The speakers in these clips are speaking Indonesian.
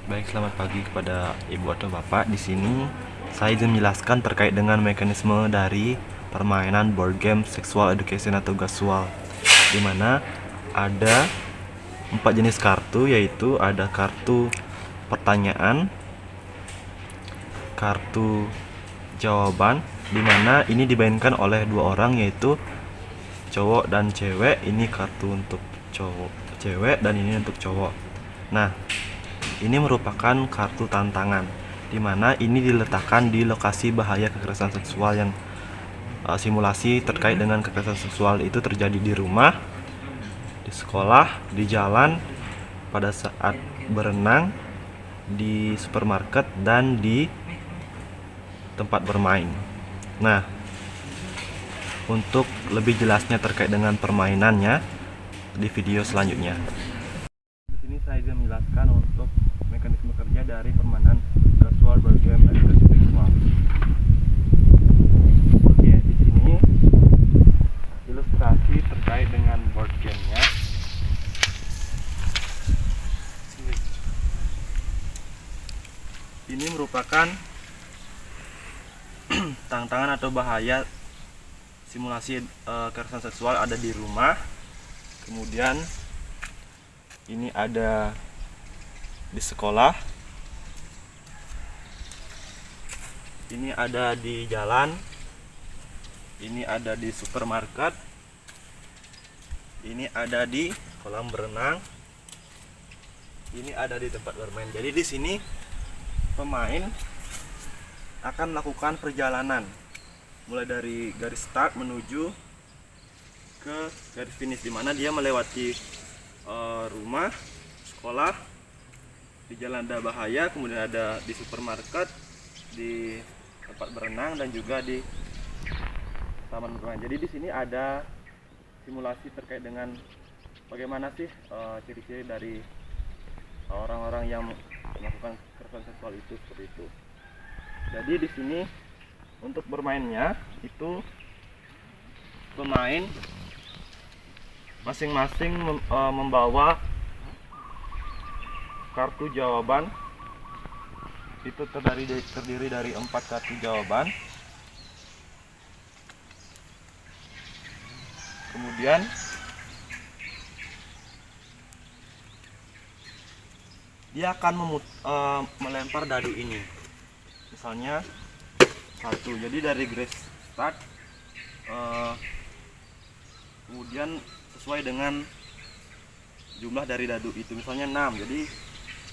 Baik, selamat pagi kepada Ibu atau Bapak. Di sini saya izin menjelaskan terkait dengan mekanisme dari permainan board game sexual education atau casual, di mana ada 4 jenis kartu, yaitu ada kartu pertanyaan, kartu jawaban, di mana ini dimainkan oleh dua orang, yaitu cowok dan cewek. Ini kartu untuk cowok cewek dan ini untuk cowok. Nah, ini merupakan kartu tantangan, di mana ini diletakkan di lokasi bahaya kekerasan seksual yang simulasi terkait dengan kekerasan seksual itu terjadi di rumah, di sekolah, di jalan, pada saat berenang, di supermarket, dan di tempat bermain. Nah, untuk lebih jelasnya terkait dengan permainannya di video selanjutnya. Di sini saya akan menjelaskan untuk mekanisme kerja dari permainan casual board game education sexual. Oke, di sini ilustrasi terkait dengan board gamenya. Ini merupakan tantangan atau bahaya simulasi kekerasan seksual ada di rumah. Kemudian ini ada di sekolah, ini ada di jalan, ini ada di supermarket, ini ada di kolam berenang, ini ada di tempat bermain. Jadi di sini pemain akan melakukan perjalanan mulai dari garis start menuju ke garis finish, di mana dia melewati rumah, sekolah, di jalan ada bahaya, kemudian ada di supermarket, di tempat berenang, dan juga di taman bermain. Jadi di sini ada simulasi terkait dengan bagaimana sih ciri-ciri dari orang-orang yang melakukan kekerasan seksual itu, seperti itu. Jadi di sini untuk bermainnya itu pemain masing-masing membawa kartu jawaban. Itu terdiri dari 4 kartu jawaban. Kemudian dia akan melempar dadu ini. Misalnya 1. Jadi dari garis start, kemudian sesuai dengan jumlah dari dadu itu, misalnya 6. Jadi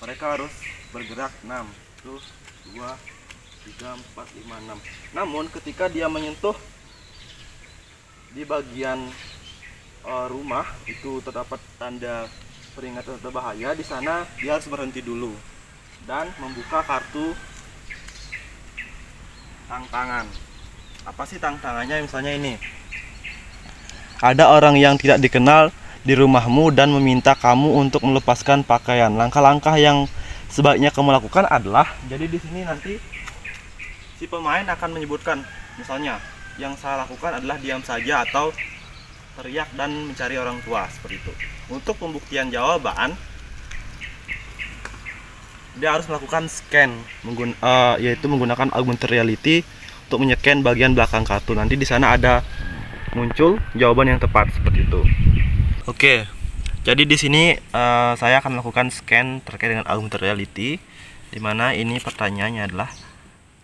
mereka harus bergerak 6. 1, 2, 3, 4, 5, 6. Namun ketika dia menyentuh di bagian rumah itu terdapat tanda peringatan berbahaya, di sana dia harus berhenti dulu dan membuka kartu tantangan. Apa sih tantangannya? Misalnya ini, ada orang yang tidak dikenal di rumahmu dan meminta kamu untuk melepaskan pakaian. Langkah-langkah yang sebaiknya kamu lakukan adalah, jadi di sini nanti si pemain akan menyebutkan, misalnya yang saya lakukan adalah diam saja atau teriak dan mencari orang tua, seperti itu. Untuk pembuktian jawaban, dia harus melakukan scan, yaitu menggunakan augmented reality untuk menycan bagian belakang kartu. Nanti di sana ada muncul jawaban yang tepat, seperti itu. Oke, jadi di sini saya akan melakukan scan terkait dengan augmented reality, di mana ini pertanyaannya adalah,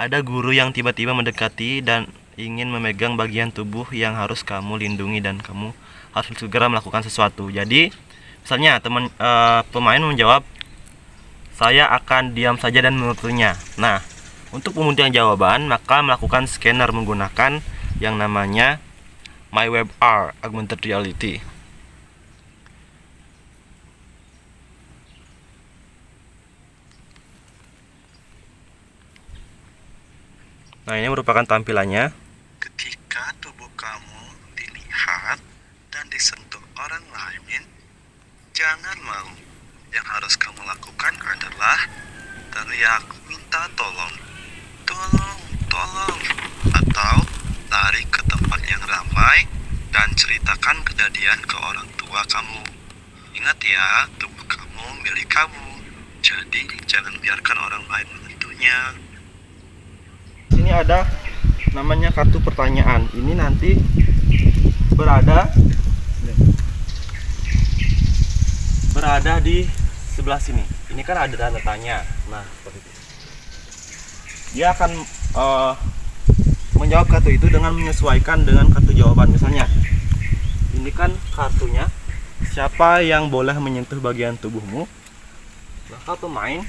ada guru yang tiba-tiba mendekati dan ingin memegang bagian tubuh yang harus kamu lindungi dan kamu harus segera melakukan sesuatu. Jadi misalnya pemain menjawab, saya akan diam saja dan menuturnya. Nah, untuk pembuktian jawaban maka melakukan scanner menggunakan yang namanya MyWebR Augmented Reality. Nah, ini merupakan tampilannya. Ketika tubuh kamu dilihat dan disentuh orang lain, jangan malu. Yang harus kamu lakukan adalah teriak minta tolong, tolong, tolong, atau lari ke tempat yang ramai dan ceritakan kejadian ke orang tua kamu. Ingat ya, tubuh kamu milik kamu. Jadi jangan biarkan orang lain menentunya. Sini ada namanya kartu pertanyaan. Ini nanti berada di sebelah sini. Ini kan ada tanda tanya. Nah, seperti itu. Dia akan menjawab kartu itu dengan menyesuaikan dengan kartu jawaban. Misalnya, ini kan kartunya, siapa yang boleh menyentuh bagian tubuhmu? Maka pemain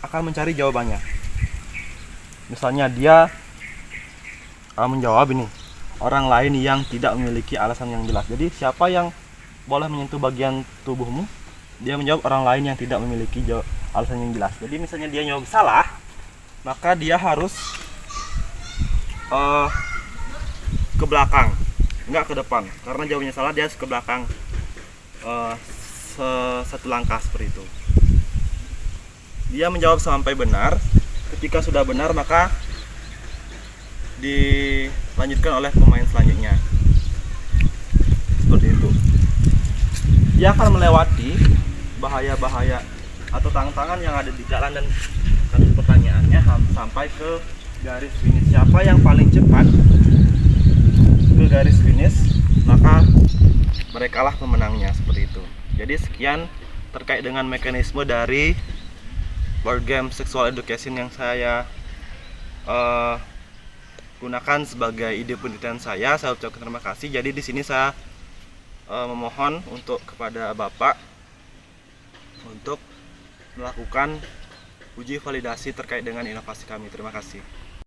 akan mencari jawabannya. Misalnya dia menjawab ini, orang lain yang tidak memiliki alasan yang jelas. Jadi siapa yang boleh menyentuh bagian tubuhmu? Dia menjawab orang lain yang tidak memiliki alasan yang jelas. Jadi misalnya dia jawab salah, maka dia harus ke belakang, nggak ke depan. Karena jawabnya salah, dia harus ke belakang satu langkah seperti itu. Dia menjawab sampai benar. Ketika sudah benar, maka dilanjutkan oleh pemain selanjutnya. Seperti itu. Dia akan melewati bahaya-bahaya atau tantangan yang ada di jalan dan pertanyaannya sampai ke garis finish. Siapa yang paling cepat ke garis finish, maka merekalah pemenangnya, seperti itu. Jadi sekian terkait dengan mekanisme dari board game sexual education yang saya gunakan sebagai ide penelitian saya. Saya ucapkan terima kasih. Jadi di sini saya memohon untuk kepada Bapak untuk melakukan uji validasi terkait dengan inovasi kami. Terima kasih.